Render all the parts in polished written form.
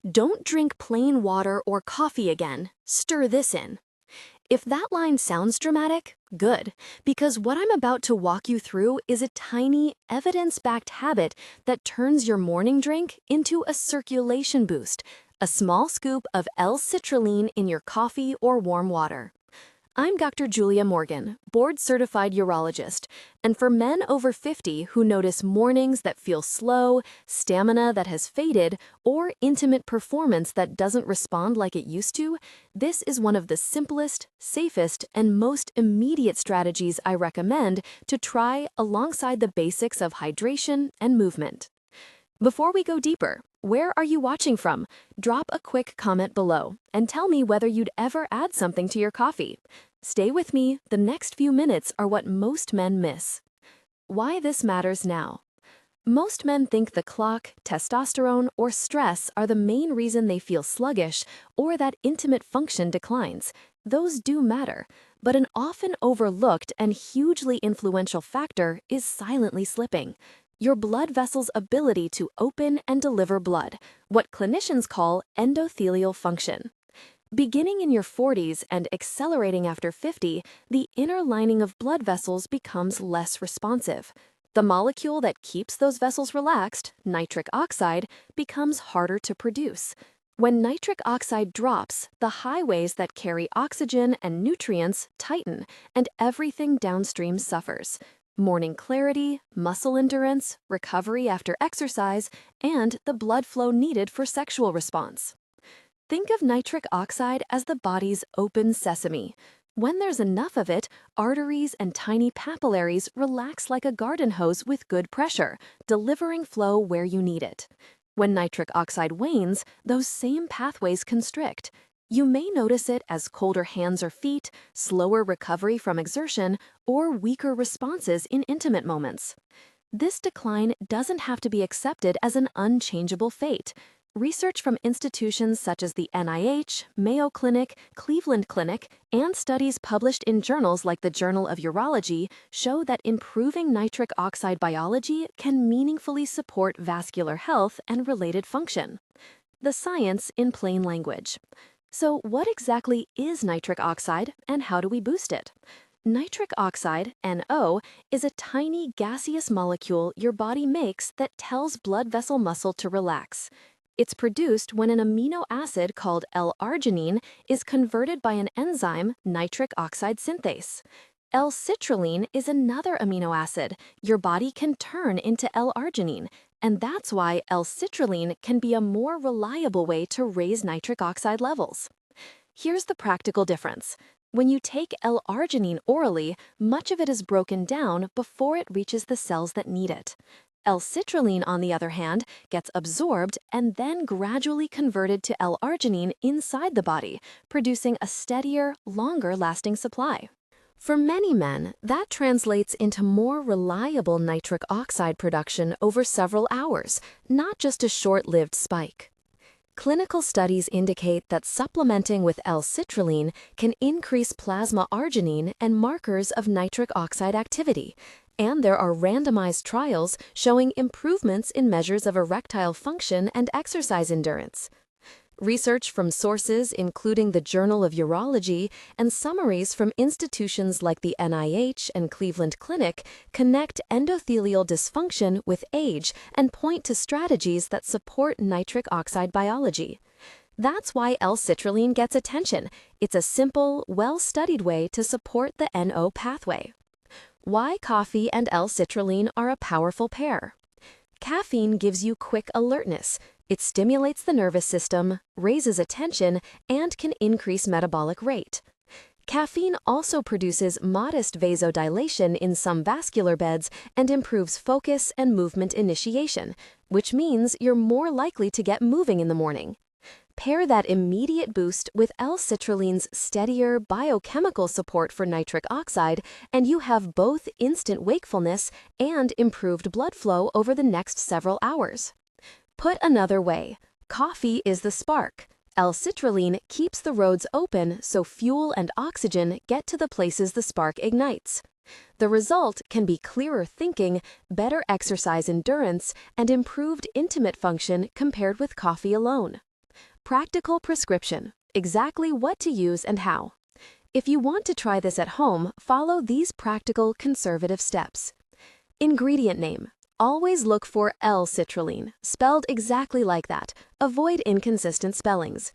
"Don't drink plain water or coffee again. Stir this in." If that line sounds dramatic, good, because what I'm about to walk you through is a tiny, evidence-backed habit that turns your morning drink into a circulation boost, a small scoop of L-citrulline in your coffee or warm water. I'm Dr. Julia Morgan, board-certified urologist, and for men over 50 who notice mornings that feel slow, stamina that has faded, or intimate performance that doesn't respond like it used to, this is one of the simplest, safest, and most immediate strategies I recommend to try alongside the basics of hydration and movement. Before we go deeper, where are you watching from? Drop a quick comment below and tell me whether you'd ever add something to your coffee. Stay with me, the next few minutes are what most men miss. Why this matters now. Most men think the clock, testosterone, or stress are the main reason they feel sluggish or that intimate function declines. Those do matter, but an often overlooked and hugely influential factor is silently slipping. Your blood vessel's ability to open and deliver blood, what clinicians call endothelial function. Beginning in your 40s and accelerating after 50, the inner lining of blood vessels becomes less responsive. The molecule that keeps those vessels relaxed, nitric oxide, becomes harder to produce. When nitric oxide drops, the highways that carry oxygen and nutrients tighten, and everything downstream suffers. Morning clarity, muscle endurance, recovery after exercise, and the blood flow needed for sexual response. Think of nitric oxide as the body's open sesame. When there's enough of it, arteries and tiny capillaries relax like a garden hose with good pressure, delivering flow where you need it. When nitric oxide wanes, those same pathways constrict. You may notice it as colder hands or feet, slower recovery from exertion, or weaker responses in intimate moments. This decline doesn't have to be accepted as an unchangeable fate. Research from institutions such as the NIH, Mayo Clinic, Cleveland Clinic, and studies published in journals like the Journal of Urology show that improving nitric oxide biology can meaningfully support vascular health and related function. The science in plain language. So what exactly is nitric oxide and how do we boost it? Nitric oxide, NO, is a tiny gaseous molecule your body makes that tells blood vessel muscle to relax. It's produced when an amino acid called L-arginine is converted by an enzyme, nitric oxide synthase. L-citrulline is another amino acid your body can turn into L-arginine, and that's why L-citrulline can be a more reliable way to raise nitric oxide levels. Here's the practical difference. When you take L-arginine orally, much of it is broken down before it reaches the cells that need it. L-citrulline, on the other hand, gets absorbed and then gradually converted to L-arginine inside the body, producing a steadier, longer-lasting supply. For many men, that translates into more reliable nitric oxide production over several hours, not just a short-lived spike. Clinical studies indicate that supplementing with L-citrulline can increase plasma arginine and markers of nitric oxide activity, and there are randomized trials showing improvements in measures of erectile function and exercise endurance. Research from sources including the Journal of Urology and summaries from institutions like the NIH and Cleveland Clinic connect endothelial dysfunction with age and point to strategies that support nitric oxide biology. That's why L-citrulline gets attention. It's a simple, well-studied way to support the NO pathway. Why coffee and L-citrulline are a powerful pair. Caffeine gives you quick alertness. It stimulates the nervous system, raises attention, and can increase metabolic rate. Caffeine also produces modest vasodilation in some vascular beds and improves focus and movement initiation, which means you're more likely to get moving in the morning. Pair that immediate boost with L-citrulline's steadier biochemical support for nitric oxide, and you have both instant wakefulness and improved blood flow over the next several hours. Put another way, coffee is the spark. L-citrulline keeps the roads open so fuel and oxygen get to the places the spark ignites. The result can be clearer thinking, better exercise endurance, and improved intimate function compared with coffee alone. Practical prescription. Exactly what to use and how. If you want to try this at home, follow these practical, conservative steps. Ingredient name. Always look for L-citrulline, spelled exactly like that. Avoid inconsistent spellings.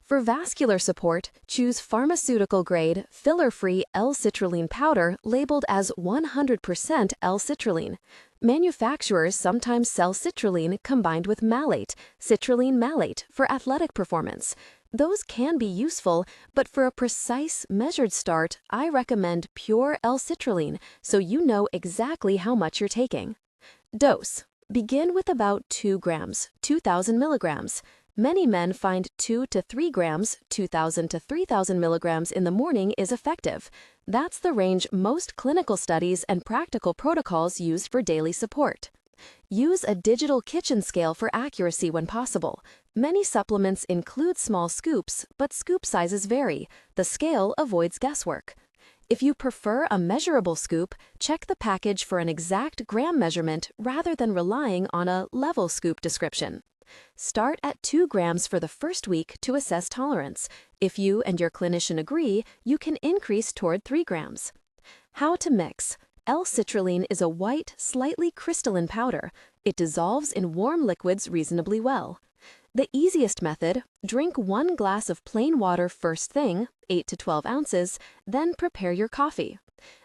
For vascular support, choose pharmaceutical-grade, filler-free L-citrulline powder labeled as 100% L-citrulline. Manufacturers sometimes sell citrulline combined with malate, citrulline malate, for athletic performance. Those can be useful, but for a precise, measured start, I recommend pure L-citrulline so you know exactly how much you're taking. Dose. Begin with about 2 grams, 2,000 milligrams. Many men find 2 to 3 grams, 2,000 to 3,000 milligrams in the morning is effective. That's the range most clinical studies and practical protocols use for daily support. Use a digital kitchen scale for accuracy when possible. Many supplements include small scoops, but scoop sizes vary. The scale avoids guesswork. If you prefer a measurable scoop, check the package for an exact gram measurement rather than relying on a level scoop description. Start at 2 grams for the first week to assess tolerance. If you and your clinician agree, you can increase toward 3 grams. How to mix. L-citrulline is a white, slightly crystalline powder. It dissolves in warm liquids reasonably well. The easiest method, drink 1 glass of plain water first thing, 8 to 12 ounces, then prepare your coffee.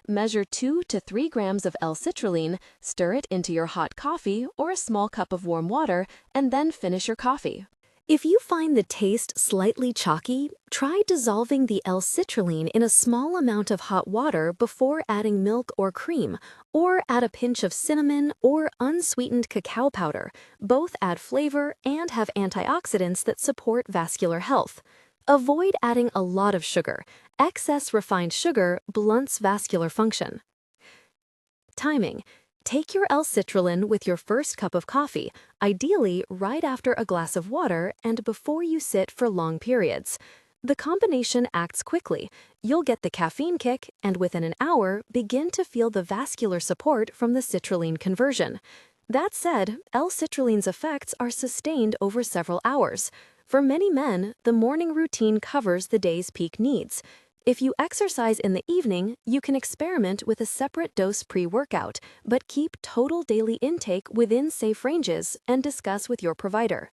Measure 2 to 3 grams of L-citrulline, stir it into your hot coffee or a small cup of warm water, and then finish your coffee. If you find the taste slightly chalky, try dissolving the L-citrulline in a small amount of hot water before adding milk or cream, or add a pinch of cinnamon or unsweetened cacao powder. Both add flavor and have antioxidants that support vascular health. Avoid adding a lot of sugar. Excess refined sugar blunts vascular function. Timing. Take your L-citrulline with your first cup of coffee, ideally right after a glass of water and before you sit for long periods. The combination acts quickly. You'll get the caffeine kick and within an hour begin to feel the vascular support from the citrulline conversion. That said, L-citrulline's effects are sustained over several hours. For many men, the morning routine covers the day's peak needs. If you exercise in the evening, you can experiment with a separate dose pre-workout, but keep total daily intake within safe ranges and discuss with your provider.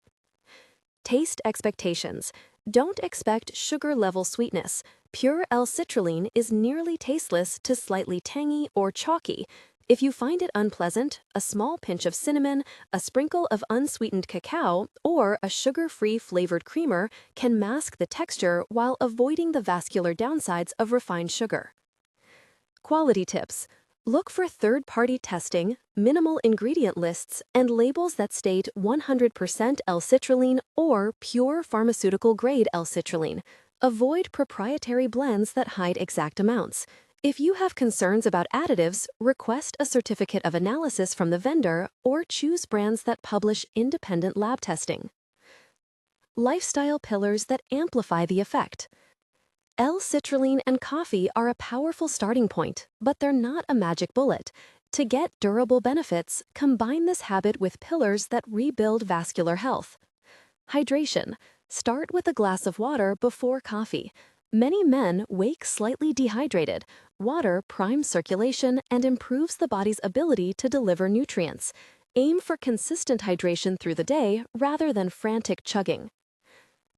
Taste expectations. Don't expect sugar-level sweetness. Pure L-citrulline is nearly tasteless to slightly tangy or chalky. If you find it unpleasant, a small pinch of cinnamon, a sprinkle of unsweetened cacao, or a sugar-free flavored creamer can mask the texture while avoiding the vascular downsides of refined sugar. Quality tips. Look for third-party testing, minimal ingredient lists, and labels that state 100% L-citrulline or pure pharmaceutical-grade L-citrulline. Avoid proprietary blends that hide exact amounts. If you have concerns about additives, request a certificate of analysis from the vendor or choose brands that publish independent lab testing. Lifestyle pillars that amplify the effect. L-citrulline and coffee are a powerful starting point, but they're not a magic bullet. To get durable benefits, combine this habit with pillars that rebuild vascular health. Hydration. Start with a glass of water before coffee. Many men wake slightly dehydrated. Water primes circulation and improves the body's ability to deliver nutrients. Aim for consistent hydration through the day rather than frantic chugging.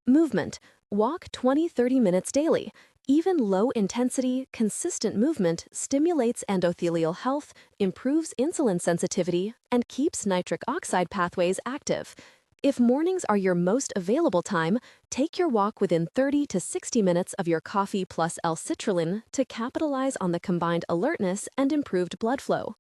Movement. Walk 20-30 minutes daily. Even low-intensity, consistent movement stimulates endothelial health, improves insulin sensitivity, and keeps nitric oxide pathways active. If mornings are your most available time, take your walk within 30 to 60 minutes of your coffee plus L-citrulline to capitalize on the combined alertness and improved blood flow.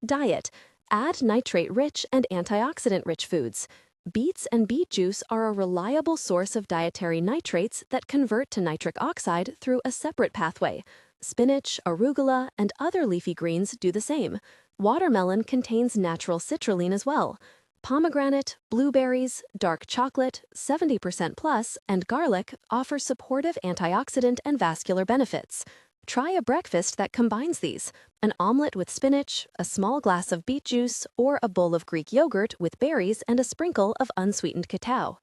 Diet. Add nitrate-rich and antioxidant-rich foods. Beets and beet juice are a reliable source of dietary nitrates that convert to nitric oxide through a separate pathway. Spinach, arugula, and other leafy greens do the same. Watermelon contains natural citrulline as well. Pomegranate, blueberries, dark chocolate, 70% plus, and garlic offer supportive antioxidant and vascular benefits. Try a breakfast that combines these: an omelet with spinach, a small glass of beet juice, or a bowl of Greek yogurt with berries and a sprinkle of unsweetened cacao.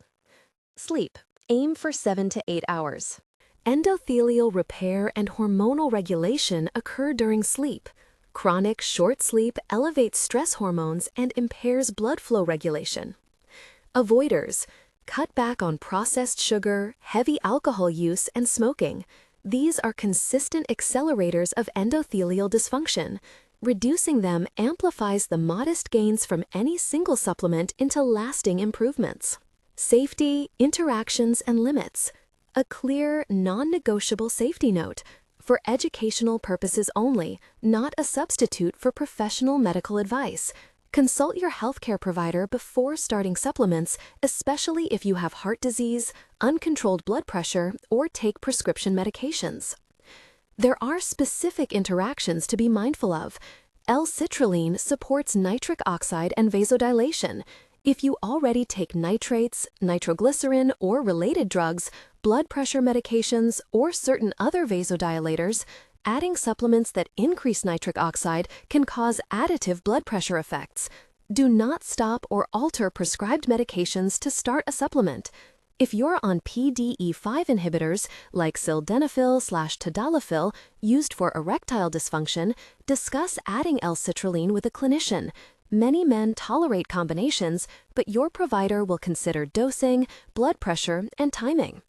Sleep. Aim for 7 to 8 hours. Endothelial repair and hormonal regulation occur during sleep. Chronic short sleep elevates stress hormones and impairs blood flow regulation. Avoiders. Cut back on processed sugar, heavy alcohol use, and smoking. These are consistent accelerators of endothelial dysfunction. Reducing them amplifies the modest gains from any single supplement into lasting improvements. Safety, interactions, and limits. A clear, non-negotiable safety note. For educational purposes only, not a substitute for professional medical advice. Consult your healthcare provider before starting supplements, especially if you have heart disease, uncontrolled blood pressure, or take prescription medications. There are specific interactions to be mindful of. L-citrulline supports nitric oxide and vasodilation. If you already take nitrates, nitroglycerin, or related drugs, blood pressure medications, or certain other vasodilators, adding supplements that increase nitric oxide can cause additive blood pressure effects. Do not stop or alter prescribed medications to start a supplement. If you're on PDE5 inhibitors like sildenafil/tadalafil used for erectile dysfunction, discuss adding L-citrulline with a clinician. Many men tolerate combinations, but your provider will consider dosing, blood pressure, and timing.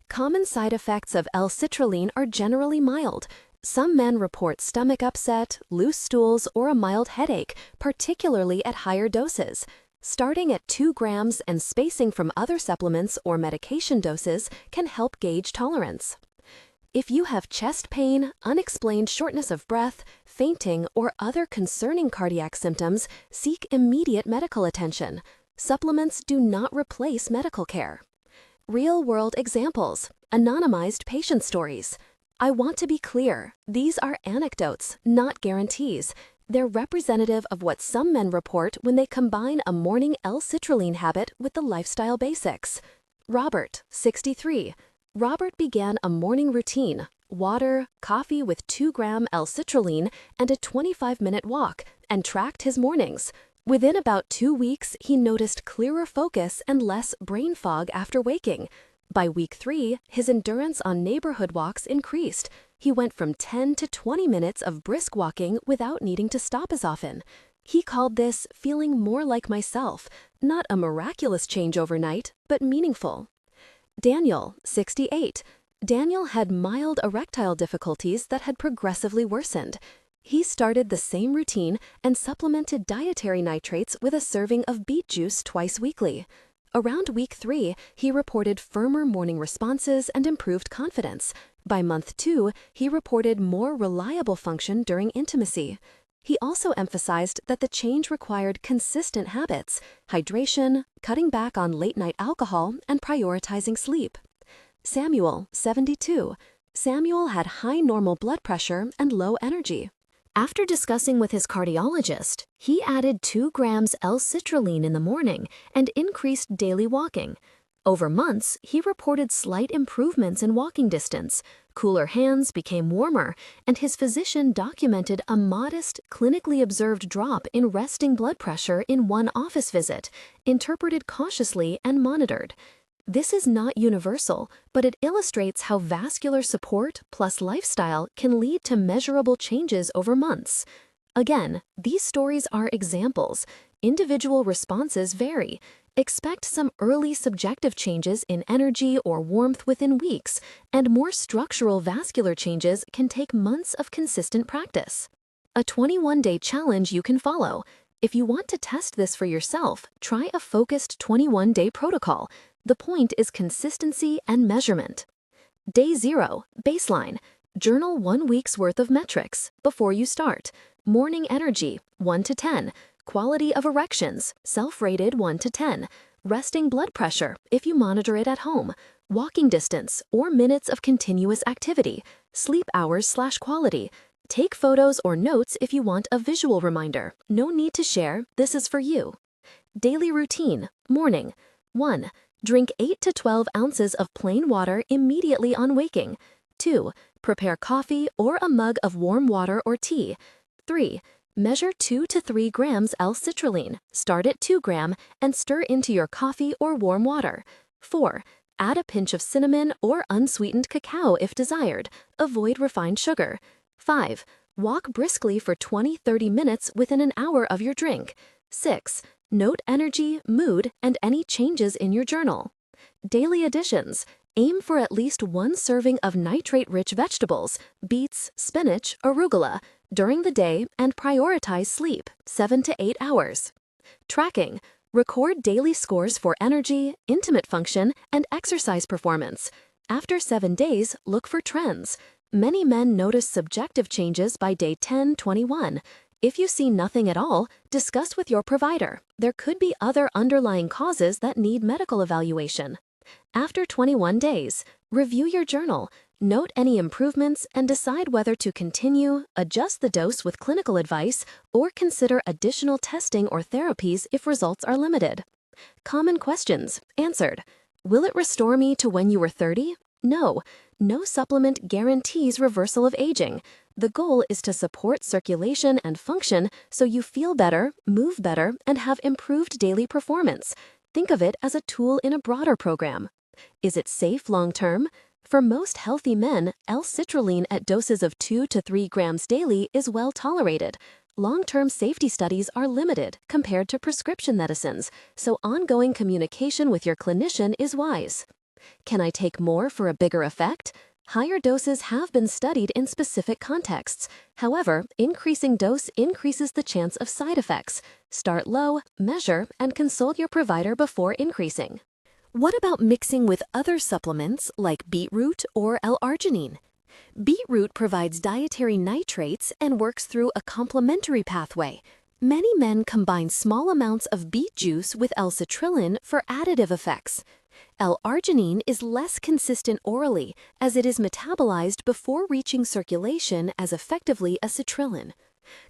Common side effects of L-citrulline are generally mild. Some men report stomach upset, loose stools, or a mild headache, particularly at higher doses. Starting at 2 grams and spacing from other supplements or medication doses can help gauge tolerance. If you have chest pain, unexplained shortness of breath, fainting, or other concerning cardiac symptoms, seek immediate medical attention. Supplements do not replace medical care. Real-world examples. Anonymized patient stories. I want to be clear, these are anecdotes, not guarantees. They're representative of what some men report when they combine a morning L-citrulline habit with the lifestyle basics. Robert, 63. Robert began a morning routine, water, coffee with 2-gram L-citrulline, and a 25-minute walk, and tracked his mornings. Within about 2 weeks, he noticed clearer focus and less brain fog after waking. By week 3, his endurance on neighborhood walks increased. He went from 10 to 20 minutes of brisk walking without needing to stop as often. He called this feeling more like myself, not a miraculous change overnight, but meaningful. Daniel, 68. Daniel had mild erectile difficulties that had progressively worsened. He started the same routine and supplemented dietary nitrates with a serving of beet juice twice weekly. Around week 3, he reported firmer morning responses and improved confidence. By month 2, he reported more reliable function during intimacy. He also emphasized that the change required consistent habits, hydration, cutting back on late-night alcohol, and prioritizing sleep. Samuel, 72. Samuel had high normal blood pressure and low energy. After discussing with his cardiologist, he added 2 grams L-citrulline in the morning and increased daily walking. Over months, he reported slight improvements in walking distance, cooler hands became warmer, and his physician documented a modest, clinically observed drop in resting blood pressure in one office visit, interpreted cautiously and monitored. This is not universal, but it illustrates how vascular support plus lifestyle can lead to measurable changes over months. Again, these stories are examples. Individual responses vary. Expect some early subjective changes in energy or warmth within weeks, and more structural vascular changes can take months of consistent practice. A 21-day challenge you can follow. If you want to test this for yourself, try a focused 21-day protocol. The point is consistency and measurement. Day 0, baseline. Journal 1 week's worth of metrics before you start. Morning energy, 1 to 10. Quality of erections, self-rated 1 to 10. Resting blood pressure, if you monitor it at home. Walking distance or minutes of continuous activity. Sleep hours/quality. Take photos or notes if you want a visual reminder. No need to share, this is for you. Daily routine, morning. 1. Drink 8 to 12 ounces of plain water immediately on waking. 2. Prepare coffee or a mug of warm water or tea. 3. Measure 2 to 3 grams L-citrulline. Start at 2 gram and stir into your coffee or warm water. 4. Add a pinch of cinnamon or unsweetened cacao if desired. Avoid refined sugar. 5. Walk briskly for 20-30 minutes within an hour of your drink. 6. Note energy, mood, and any changes in your journal. Daily additions. Aim for at least 1 serving of nitrate-rich vegetables, beets, spinach, arugula, during the day and prioritize sleep, 7 to 8 hours. Tracking. Record daily scores for energy, intimate function, and exercise performance. After 7 days, look for trends. Many men notice subjective changes by day 10-21. If you see nothing at all, discuss with your provider. There could be other underlying causes that need medical evaluation. After 21 days, review your journal, note any improvements, and decide whether to continue, adjust the dose with clinical advice, or consider additional testing or therapies if results are limited. Common questions answered. Will it restore me to when you were 30? No. No supplement guarantees reversal of aging. The goal is to support circulation and function so you feel better, move better, and have improved daily performance. Think of it as a tool in a broader program. Is it safe long-term? For most healthy men, L-citrulline at doses of 2 to 3 grams daily is well tolerated. Long-term safety studies are limited compared to prescription medicines, so ongoing communication with your clinician is wise. Can I take more for a bigger effect? Higher doses have been studied in specific contexts. However, increasing dose increases the chance of side effects. Start low, measure, and consult your provider before increasing. What about mixing with other supplements like beetroot or L-arginine? Beetroot provides dietary nitrates and works through a complementary pathway. Many men combine small amounts of beet juice with L-citrulline for additive effects. L-arginine is less consistent orally as it is metabolized before reaching circulation as effectively as citrulline.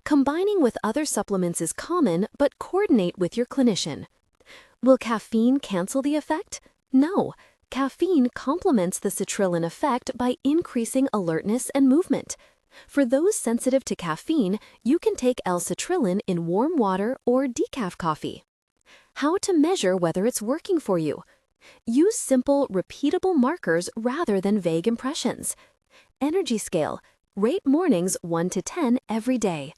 Combining with other supplements is common, but coordinate with your clinician. Will caffeine cancel the effect? No. Caffeine complements the citrulline effect by increasing alertness and movement. For those sensitive to caffeine, you can take L-citrulline in warm water or decaf coffee. How to measure whether it's working for you? Use simple, repeatable markers rather than vague impressions. Energy scale. Rate mornings 1 to 10 every day.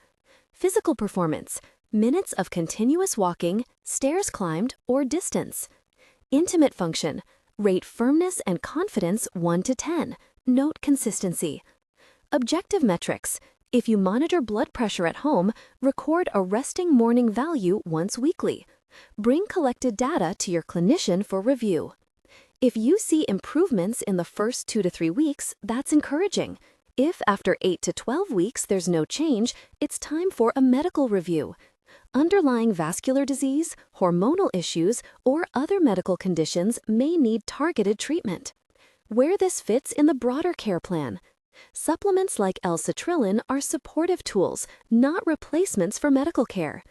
Physical performance. Minutes of continuous walking, stairs climbed, or distance. Intimate function. Rate firmness and confidence 1 to 10. Note consistency. Objective metrics. If you monitor blood pressure at home, record a resting morning value once weekly. Bring collected data to your clinician for review. If you see improvements in the first 2 to 3 weeks, that's encouraging. If after 8 to 12 weeks there's no change, it's time for a medical review. Underlying vascular disease, hormonal issues, or other medical conditions may need targeted treatment. Where this fits in the broader care plan. Supplements like L-citrulline are supportive tools, not replacements for medical care.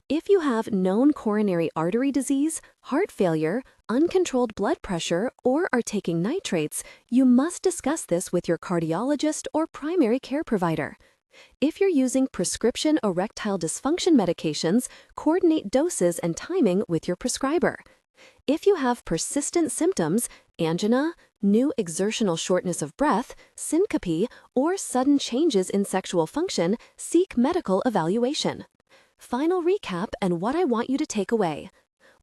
If you have known coronary artery disease, heart failure, uncontrolled blood pressure, or are taking nitrates, you must discuss this with your cardiologist or primary care provider. If you're using prescription erectile dysfunction medications, coordinate doses and timing with your prescriber. If you have persistent symptoms, angina, new exertional shortness of breath, syncope, or sudden changes in sexual function, seek medical evaluation. Final recap and what I want you to take away.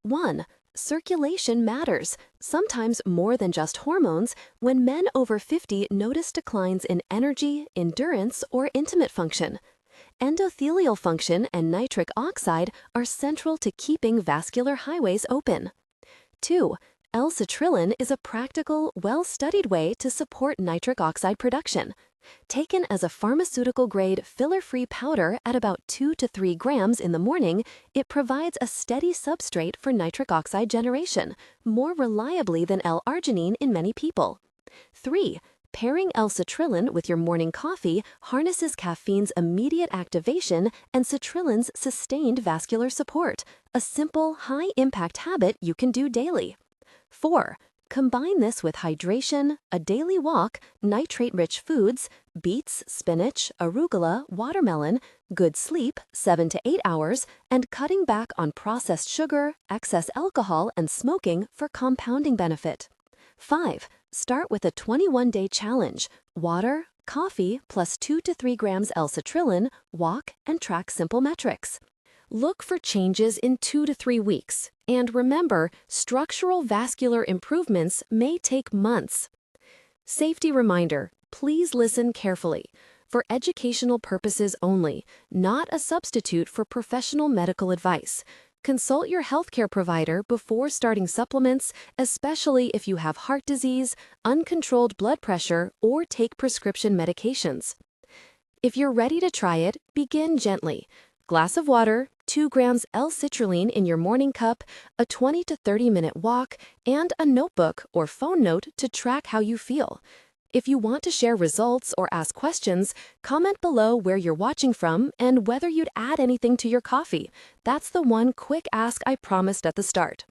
1. Circulation matters, sometimes more than just hormones, when men over 50 notice declines in energy, endurance, or intimate function. Endothelial function and nitric oxide are central to keeping vascular highways open. 2. L-citrulline is a practical, well-studied way to support nitric oxide production. Taken as a pharmaceutical-grade filler-free powder at about 2 to 3 grams in the morning, it provides a steady substrate for nitric oxide generation, more reliably than L-arginine in many people. 3. Pairing L-citrulline with your morning coffee harnesses caffeine's immediate activation and citrulline's sustained vascular support, a simple, high-impact habit you can do daily. 4. Combine this with hydration, a daily walk, nitrate-rich foods, beets, spinach, arugula, watermelon, good sleep, 7 to 8 hours, and cutting back on processed sugar, excess alcohol, and smoking for compounding benefit. 5. Start with a 21-day challenge. Water, coffee, plus 2 to 3 grams L-citrulline, walk, and track simple metrics. Look for changes in 2 to 3 weeks. And remember, structural vascular improvements may take months. Safety reminder, please listen carefully. For educational purposes only, not a substitute for professional medical advice. Consult your healthcare provider before starting supplements, especially if you have heart disease, uncontrolled blood pressure, or take prescription medications. If you're ready to try it, begin gently. Glass of water, 2 grams L-citrulline in your morning cup, a 20 to 30-minute walk, and a notebook or phone note to track how you feel. If you want to share results or ask questions, comment below where you're watching from and whether you'd add anything to your coffee. That's the one quick ask I promised at the start.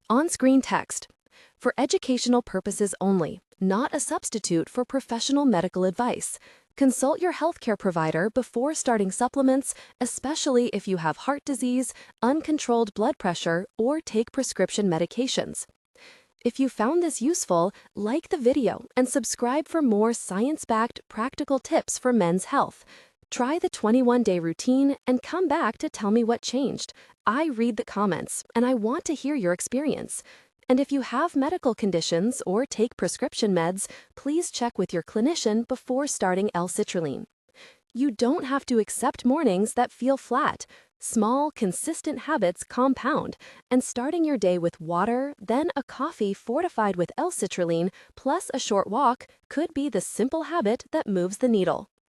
On-screen text. For educational purposes only, not a substitute for professional medical advice. Consult your healthcare provider before starting supplements, especially if you have heart disease, uncontrolled blood pressure, or take prescription medications. If you found this useful, like the video and subscribe for more science-backed, practical tips for men's health. Try the 21-day routine and come back to tell me what changed. I read the comments, and I want to hear your experience. And if you have medical conditions or take prescription meds, please check with your clinician before starting L-citrulline. You don't have to accept mornings that feel flat. Small, consistent habits compound, and starting your day with water, then a coffee fortified with L-citrulline, plus a short walk, could be the simple habit that moves the needle.